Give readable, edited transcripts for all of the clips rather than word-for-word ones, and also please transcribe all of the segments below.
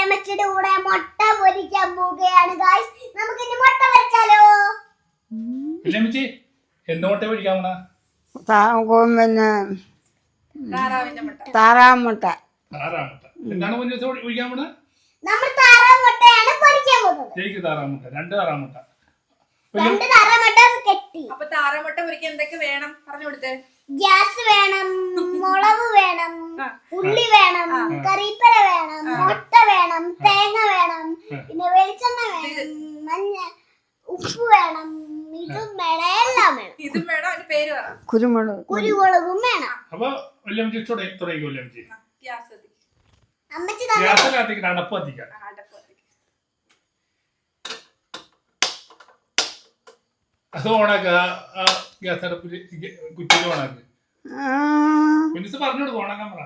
വല്യമ്മച്ചിയുടെ കൂടെ മുട്ട പൊരിക്കാൻ പോവുകയാണ് ഗായ്സ്. നമുക്ക് ഇനി മുട്ട പൊരിച്ചാലോ? വല്യമ്മച്ചി എന്ത് മുട്ട പൊരിക്കാൻ പോണ? പിന്നെ താറാമുട്ട. താറാമുട്ട. എന്താണ് മുന്നേ പൊരിക്കാൻ പോണ? നമ്മൾ താറാമുട്ടയാണ് പൊരിക്കാൻ പോകുന്നത്. ശരിക്കും താറാമുട്ട, 2 താറാമുട്ട. 2 താറാമുട്ട കെട്ടി. അപ്പൊ താറാമുട്ട പൊരിക്കാൻ എന്തൊക്കെ വേണം പറഞ്ഞു കൊടുത്തേ. ഗ്യാസ് വേണം, മുളക് വേണം, ഉള്ളി വേണം, കറിവേപ്പില വേണം, മുട്ട വേണം, തേങ്ങ വേണം, പിന്നെ വെളിച്ചെണ്ണ വേണം, മഞ്ഞ ഉപ്പ് വേണം, ഇതും വേണം, എല്ലാം വേണം. ഇതും വേണം. അതിന്റെ പേര് പറ. കുരുമുളകും വേണം. അപ്പൊ വല്യമ്മച്ചി തുടങ്ങിക്കോ. വല്യമ്മച്ചി ഗ്യാസ് അമ്മച്ചി ഗ്യാസ് കത്തിക്കണം, അടപ്പ് കത്തിക്കാം. അത് ഓണാക്ക. ഗ്യാസ് അടുപ്പില് കുറ്റിക്ക് ഓണാക്ക്. മിനിസ് പറഞ്ഞോട് ഓണാക്കാൻ പറ.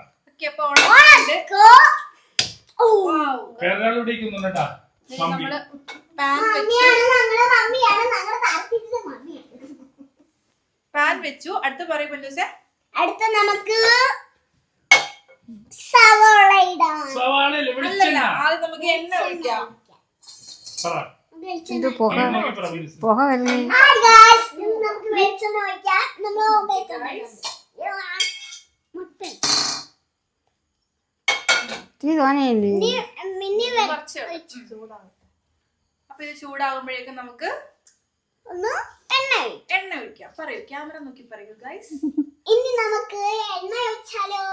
വേറൊരാളിവിടെ ഇരിക്കുന്നുണ്ടാ. മമ്മി പാൻ വെച്ചു. അടുത്ത് പറയും പൊന്നൂസേ. അടുത്ത നമുക്ക് സവാള ഇടാം. സവാളയല്ലേ വെളിച്ചെണ്ണ. ആദ്യം നമുക്ക് എണ്ണ ഒഴിക്കാം. പറ. ഇത് പുക നോക്കി പറ മിനിസ്. പുക വരുന്നേ. നമുക്ക് വെളിച്ചെണ്ണ ഒഴിക്കാം. തീ തോനെയല്ലേ? കുറച്ച് അപ്പൊ ഇത് ചൂടാകുമ്പോഴേക്കും നമുക്ക് ഒന്ന് എണ്ണ ഒഴിക്കാം. പറയൂ, ക്യാമറ നോക്കി പറയൂ ഗൈസ്. ഇനി നമുക്ക് എണ്ണ ഒഴിച്ചാലോ?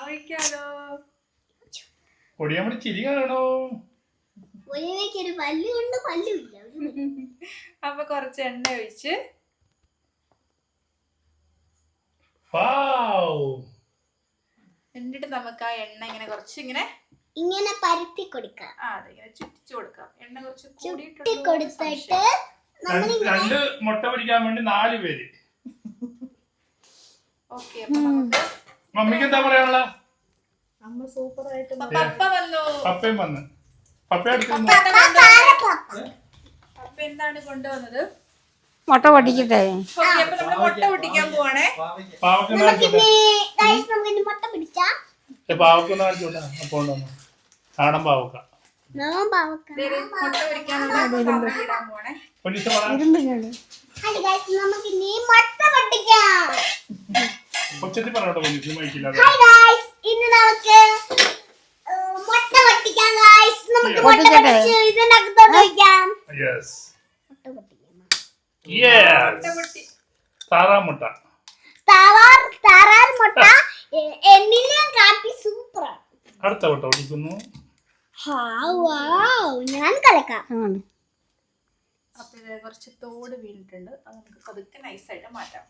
ഒഴിക്കാലോ. പൊടിയാൻ ചിരി കാണോ? ഒരു പല്ലുണ്ട്, പല്ലുമില്ല. അപ്പൊ കുറച്ച് എണ്ണ ഒഴിച്ച് എന്നിട്ട് നമുക്ക് ആ എണ്ണ ഇങ്ങനെ കുറച്ച് ഇങ്ങനെ പരത്തി കൊടുക്കാം. അതെ, ഇങ്ങനെ ചുറ്റിച്ചു കൊടുക്കാം. എണ്ണ കുറച്ച് ചുറ്റി കൊടുത്തിട്ട് 2 മുട്ട പൊരിക്കാൻ വേണ്ടി 4 പേര്. ഓക്കെ. അപ്പൊ നമുക്ക് മമ്മിക്ക് എന്താ പറയാനുള്ള? അമ്മ സൂപ്പർ ആയിട്ട് പപ്പ വന്നു. പപ്പയും വന്ന്. പപ്പ അടുത്ത് പപ്പ എന്താണ് കൊണ്ടുവന്നത്? മുട്ട പൊട്ടിക്കട്ടെ. ഓക്കെ, അപ്പൊ നമ്മള് മുട്ട പൊട്ടിക്കാൻ പോവാണേ. പാവക്കുന്ന മുട്ട പിടിച്ചാം. പാവക്കുന്ന അപ്പൊ നാടൻ പാവക്ക. മുട്ട പൊരിക്കാനുള്ള സാധനം ഇടാൻ പോവാണേ. നമുക്ക് ഇനി മുട്ട പൊട്ടിക്കാം. കൊച്ചത്തി പറഞ്ഞോട്ടോ പൊന്നിച്ച് മൈക്കില്ല. ഇന്ന് നമുക്ക് മുട്ട പൊട്ടിക്കാം ഗൈസ്. നമുക്ക് മുട്ട പൊട്ടിച്ച് ഇതിനകത്തോട്ട് വയ്ക്കാം. യെസ് മുട്ട പൊട്ടിക്കാം. യെസ്. താറാമുട്ട. താറാർ മുട്ട എന്നിലും കാട്ടി സൂപ്പറാണ്. അടുത്ത മുട്ട പൊട്ടിക്കുന്നു. ഞാൻ കലക്കാം. അപ്പൊ ഇത് കുറച്ച് തോട് വീണിട്ടുണ്ട്. അത് നമുക്ക് പതുക്കെ നൈസായിട്ട് മാറ്റാം.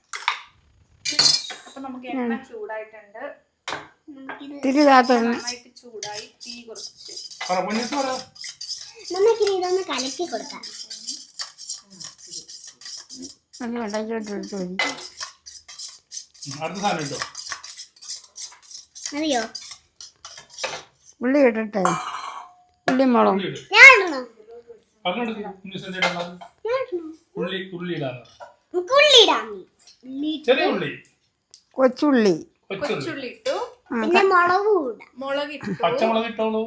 അപ്പൊ നമുക്ക് എണ്ണ ചൂടായിട്ടുണ്ട്. നന്നായിട്ട് ചൂടായി. തീ കുറച്ച് നമുക്കിനി ഇതൊന്ന് കലക്കി കൊടുക്കാം. മതിയോ? ഉള്ളി ഇടട്ടെ. ഉള്ളി മുളകും ഞാൻ ഇടണോ? കൊച്ചുള്ളി കൊച്ചുള്ളി ഇട്ടു. പിന്നെ മുളക് ഇട്ടു. പച്ചമുളക് ഇട്ടോളൂ.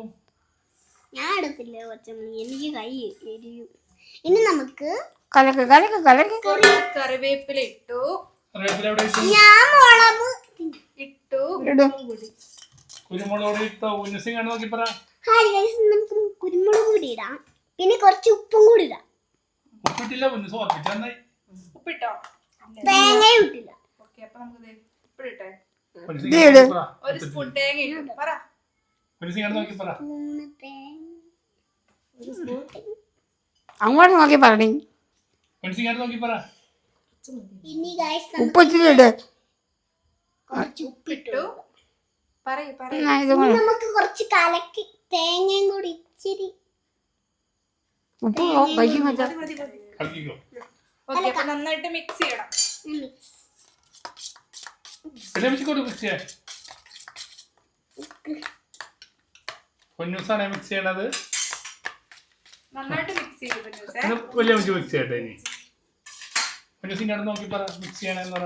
ഞാൻ എടുത്തില്ല പച്ചമുളക്, എനിക്ക് കൈ എരിയും. ഇനി നമുക്ക് കലക്ക് കലക്ക് കലക്ക് കറിവേപ്പില ഇട്ടു. ഞാൻ മുളക് ഇട്ടു. കുരുമുളക് ഇട്ടോ. ഉന്നസിംഗ് നോക്കി പറ. നമുക്ക് കുരുമുളക് കൂടി ഇടാം. പിന്നെ കുറച്ച് ഉപ്പും കൂടി ഇടാം. ഉപ്പിട്ടില്ല. ഉന്നസ് ഓർപ്പിച്ചെന്നായി. ഉപ്പിട്ടോ? തേങ്ങയും ഇട്ടില്ല. ഓക്കെ, അപ്പൊ നമുക്ക് ഉപ്പിട്ടെ. ഒരു സ്പൂൺ തേങ്ങ ഇട്ടു. പറ. നോക്കി പറ. അങ്ങോട്ട് നോക്കി പറഞ്ഞു. നോക്കി പറ. ഉപ്പിട്ടിട്ട് ഉപ്പിട്ടു. നമുക്ക് കുറച്ച് കലക്കി തേങ്ങയും കൂടി ഇച്ചിരി ഉപ്പ് ഓക്കെ, അപ്പൊ നന്നായിട്ട് മിക്സ് ചെയ്യണം. പൊന്നൂസാണ് മിക്സ് ചെയ്യണത്. നന്നായിട്ട് മിക്സ് ചെയ്തു പൊന്നൂസേ. വലിയ മിക്സ് ചെയ്യട്ടെ. ഇനി പൊന്നൂസിന്റെ അടുത്ത് നോക്കി പറ മിക്സ് ചെയ്യണമെന്ന് പറ.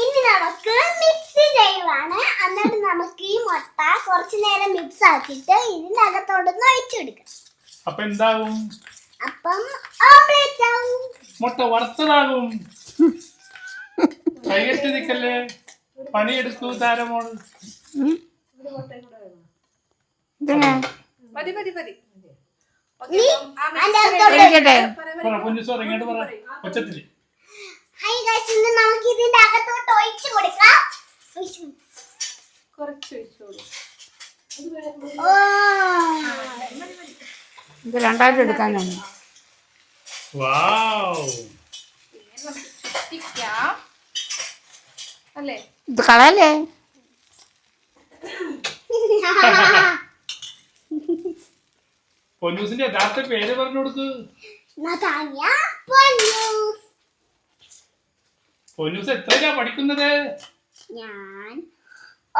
ഇനി നമുക്ക് മിക്സ് ചെയ്യുവാണ്. എന്നിട്ട് നമുക്ക് ഈ മുട്ട കുറച്ച് കുറച്ചു നേരം മിക്സ് ആക്കിയിട്ട് ഇതിനകത്തോട്ടൊന്ന് ഒഴിച്ചെടുക്കാം. അപ്പൊ എന്താകും? അപ്പം ഓംലെറ്റ് ആവും. മുട്ട വറുത്തതാകും. കൈകെട്ടി നിക്കല്ലേ, പണിയെടുക്കൂ താരമോൾ. ഇതിനെ മതി മതി മതി. കഴിക്കട്ടെ. പൊന്നുസോർ ഇങ്ങോട്ട് പറ ഒച്ചത്തില്. ഹൈ ഗൈസ്, ഇന്ന് നമുക്ക് ഇതിന്റെ അകത്തോട്ട് ഒഴിച്ചു കൊടുക്കാം. കുറച്ച് ഒഴിച്ചോളൂ. ഓ, ഇത് രണ്ടായിട്ട് എടുക്കാനാണ്. വാവ്. പിന്നെ നമുക്ക് ചുറ്റിക്കാം അല്ലേ? ഇത് കളയല്ലേ? പൊന്നൂസിന്റെ യഥാർത്ഥ പേര് പറഞ്ഞു കൊടുക്ക്. നതാനിയ പൊന്നൂസ്. പൊന്നൂസ് എത്രയാ പഠിക്കുന്നത്? ഞാൻ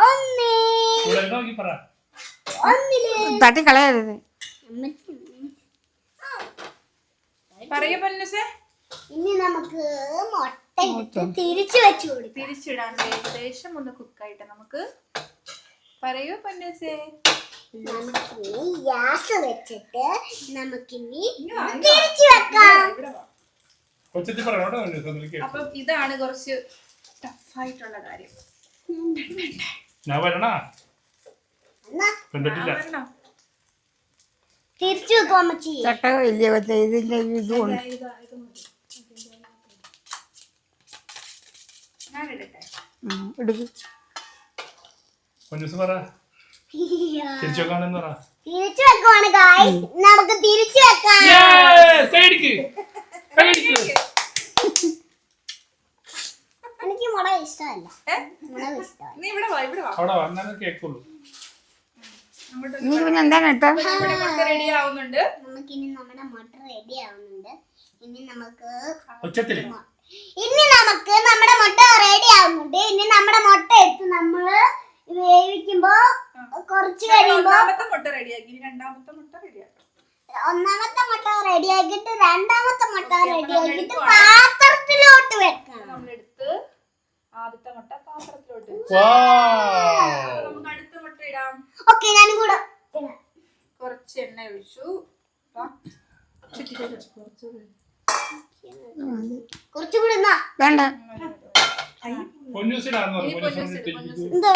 ഒന്നേ ഇവിടെ നോക്കി പറ. ഒന്നില്. തട്ടി കളയരുത്. പറയൂ പൊന്നൂസേ. ഇനി നമുക്ക് മുട്ട എടുത്ത് തിരിച്ചു വെച്ചു കൊടുക്കാം. തിരിച്ചിടാൻ ഏകദേശം ഒന്ന് കുക്കായിട്ട് നമുക്ക് പറയൂ പൊന്നൂസേ. നമുക്കിനി ഗ്യാസ് വെച്ചിട്ട് നമുക്കിനി തിരിച്ചു വെക്കാം. ഒച്ചത്തിൽ പറയണോട്ടോ പൊന്നൂസ്. അപ്പൊ ഇതാണ് കുറച്ച് ടഫായിട്ടുള്ള കാര്യം. ഞാൻ വരണ എന്നാ കണ്ടിട്ടില്ല. വരണോ? തിരിച്ചു വെക്കും അമ്മച്ചി. ചട്ട വലിയ കൊച്ച ഇതിന്റെ ഇതുകൊണ്ട് ഞാൻ ഇടട്ടെ. എടുക്കും. പൊന്നൂസ് പറ തിരിച്ചു വെക്കാണെന്ന് പറ. തിരിച്ചു വെക്കുവാണ് ഗായ്സ്. നമുക്ക് തിരിച്ചു വെക്കാം. കൈയടിക്ക്, കൈയടിക്ക്. എനിക്ക് മുളക് ഇഷ്ടമല്ല. ഏ? മുളക് ഇഷ്ടമല്ല. നീ ഇവിടെ വാ, ഇവിടെ വാ. അവിടെ വന്നാലും കേക്കുള്ളൂ. അങ്ങോട്ട് നീ പിന്നെ എന്താണ് ഇട്ടോ? നമ്മുടെ മുട്ട റെഡി ആവുന്നുണ്ട്. നമുക്കിനി നമ്മുടെ മുട്ട റെഡി ആവുന്നുണ്ട്. ഇനി നമുക്ക് ഒച്ചത്തില് നമ്മുടെ മുട്ട റെഡി ആവുന്നുണ്ട്. ഇനി നമ്മുടെ മുട്ട എടുത്ത് നമ്മള് വേവിക്കുമ്പോ കുറച്ച് കഴിയുമ്പോ ഒന്നാമത്തെ മുട്ട റെഡിയാക്കി, ഇനി രണ്ടാമത്തെ മുട്ട റെഡിയാക്കാം. ഒന്നാമത്തെ മുട്ട റെഡി ആക്കിയിട്ട് രണ്ടാമത്തെ മുട്ട റെഡി ആക്കിയിട്ട് പാത്രത്തിലോട്ട് വെക്കണം. നമ്മളെടുത്ത് ആദ്യത്തെ മുട്ട പാത്രത്തിലോട്ട് വെച്ചു. വാവ്. അപ്പൊ നമുക്ക് അടുത്ത മുട്ട ഇടാം. ഓക്കെ, ഞാനും കൂടെ കുറച്ച് എണ്ണ ഒഴിച്ചു. വാ. ചുറ്റി ചുറ്റി. കുറച്ചുകൂടി എന്നാ വേണ്ട. പൊന്നൂസിനാന്ന് ഇനി പറഞ്ഞു. പൊന്നൂസ് എന്തോ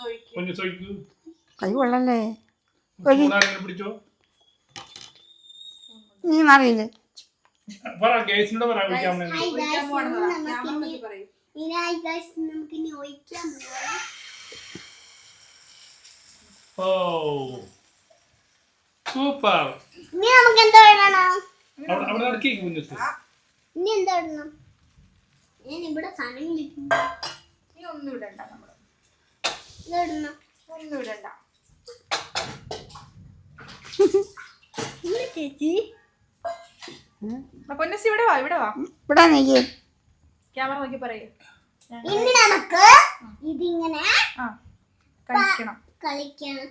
ഒഴിക്കും. പൊന്നൂസ് ഒഴിക്കൂ. കൈ കൊള്ളല്ലേ? ചൂടാരെങ്കിലും പിടിച്ചോ. നീ മാറിയില്ലേ? പറ ഗേസിനോട് പറ ഒഴിക്കാമെന്ന്. ഹായ് ഒഴിക്കാൻ ഗൈസ്, പോകണം നമുക്കിനി പറയും. ഹായ് ഗൈസ്, നമുക്കിനി ഒഴിക്കാൻ പോവാം. ഓ സൂപ്പർ. ഇനി നമുക്ക് എന്താ ഇടണം? അവിടെ നടക്കേക്ക് പൊന്നൂസ്. ഇനി എന്താ ഇടണം? ഞാൻ ഇവിടെ സാധനങ്ങൾ ഇട്ടിട്ടുണ്ട്. ഇനി ഒന്നും ഇടണ്ട. നമ്മള് ഇതെടണം. ഒന്നും ഇടണ്ട. ഇല്ല ചേച്ചി. പൊന്നൂസ് ഇവിടെ വാ, ഇവിടെ വാ. ഇവിടെ നീക്ക്. ക്യാമറ നോക്കി പറയൂ. ഇനി നമുക്ക് ഇതിങ്ങനെ ആ കഴിക്കണം. കളിക്കണം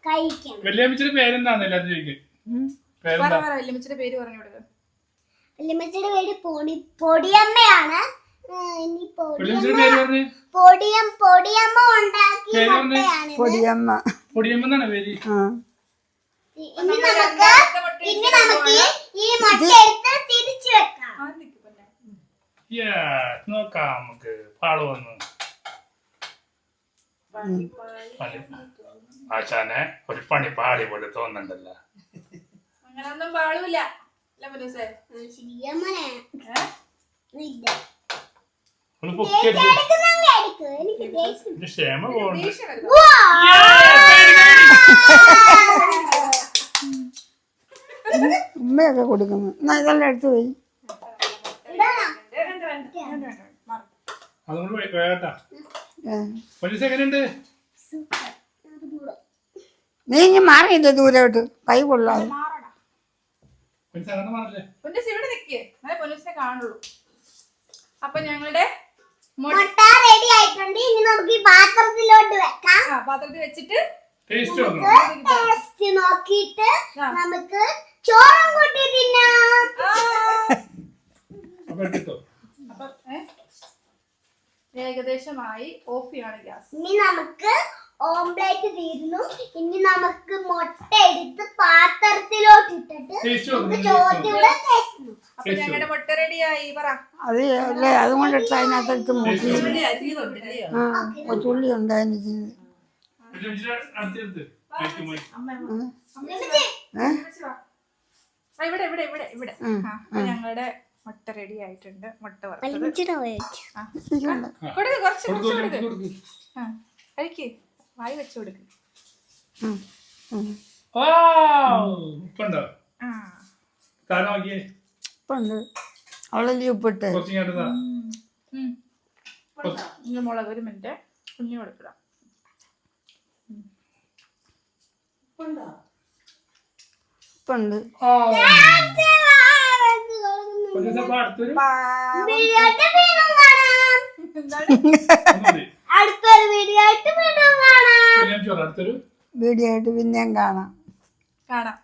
കഴിക്കണം. വെള്ളിയമ്മച്ചിയുടെ പേരെന്താന്ന് എല്ലാരും ചോദിക്കും. പറ പേരെന്താ? പറ വല്യമ്മച്ചിയുടെ പേര് പറഞ്ഞു കൊടുക്കുക. വല്യമ്മച്ചിയുടെ പേര് പൊടിയമ്മയാണ്. ഇനി വെള്ളിയമ്മച്ചിയുടെ പേര് പറഞ്ഞ് പൊടിയമ്മ ഉണ്ടാക്കിയ പേര് പറഞ്ഞ് മുട്ടയാണ്. പൊടിയമ്മ. പൊടിയമ്മ എന്നാണ് പേര്. ആ ഇനി നമുക്ക് ഈ മുട്ട എടുത്ത് തിരിച്ചു വെക്കാം. ആ നിക്ക് പൊന്നെ. നോക്കാം നമുക്ക്. പാള് വന്ന് ആശാനെ ഒരു പണി പാളി പോലെ തോന്നണ്ടല്ലോ. അങ്ങനൊന്നും പാളൂല അല്ല പൊന്നൂസേ. ശരിയമ്മനെ ഇല്ല. ഒന്ന് പൊക്കിയെടുത്ത് എനിക്ക് ദേഷ്യം. എന്റെ ക്ഷമ പോകണ്ട. ദേഷ്യം വരുന്നു. ഉമ്മയൊക്കെ കൊടുക്കുന്നു. എന്നാ ഇതെല്ലാം എടുത്തു പോയി. അതുകൊണ്ട് വേട്ടാ. പൊന്നൂസ് എങ്ങനെയുണ്ട്? നീ ഇനി മാറിയില്ല ദൂരോട്ട്. കൈ കൊള്ളാതെ. മാറടാ. പൊന്നൂസ് അങ്ങനെ മാറില്ലേ? പൊന്നൂസ് ഇവിടെ നിൽക്കേ, എന്നാലേ പൊന്നൂസിനെ കാണുള്ളൂ. അപ്പൊ ഞങ്ങളുടെ മുട്ട റെഡി ആയിട്ടുണ്ട്. ഇനി നമുക്ക് ഈ പാത്രത്തിലോട്ട് വെക്കാം. പാത്രത്തിൽ വെച്ചിട്ട് ടേസ്റ്റ് വന്നു. ടേസ്റ്റ് നോക്കിയിട്ട് നമുക്ക് ചോറും കൂട്ടി തിന്നാം. അപ്പൊ എടുത്തോ. അപ്പൊ ഏകദേശമായി. ഓഫ് ചെയ്യാണ് ഗ്യാസ്. ഇനി നമുക്ക് ഓംപ്ലേറ്റ് തീരുന്നു. ഇനി നമുക്ക് മുട്ട എടുത്ത് പാത്രത്തിലോട്ട് ഇട്ടിട്ട് ടേസ്റ്റ് നമുക്ക് ചോറ്റിലൂടെ തേക്കുന്നു. അപ്പൊ ഞങ്ങളുടെ മുട്ട റെഡിയായി. പറ. അത് അല്ലേ അതും കൊണ്ട് എടുത്ത് അതിനകത്തെടുത്ത് മൂട്ടി. ആ കൊച്ചുള്ളി ഉണ്ടായിരുന്നു. അടുത്തെടുത്ത് ഇവിടെ ഇവിടെ ഇവിടെ ഇവിടെ. ഞങ്ങളുടെ മുട്ട റെഡി ആയിട്ടുണ്ട്. മുട്ട വറുത്തത്. കൊടുക്ക്, കുറച്ച് കൊടുക്ക്. കഴിക്ക്, വായി വെച്ച് കൊടുക്ക്. ഉപ്പുണ്ടോ? ആ താരം നോക്കിയേ. ഉപ്പുണ്ട്. അവളല്ലേ ഉപ്പിട്ട്. കുറച്ചിങ്ങോട്ട് ഇനി മുളക് ഒരു മിനിറ്റ് കുഞ്ഞു കൊടുക്കുക. ഉപ്പുണ്ട്. അടുത്തൊരു അടുത്തൊരു വീഡിയോ ആയിട്ട് വീണ്ടും കാണാം. അടുത്തൊരു വീഡിയോ ആയിട്ട് പിന്നെയും കാണാം. കാണാം.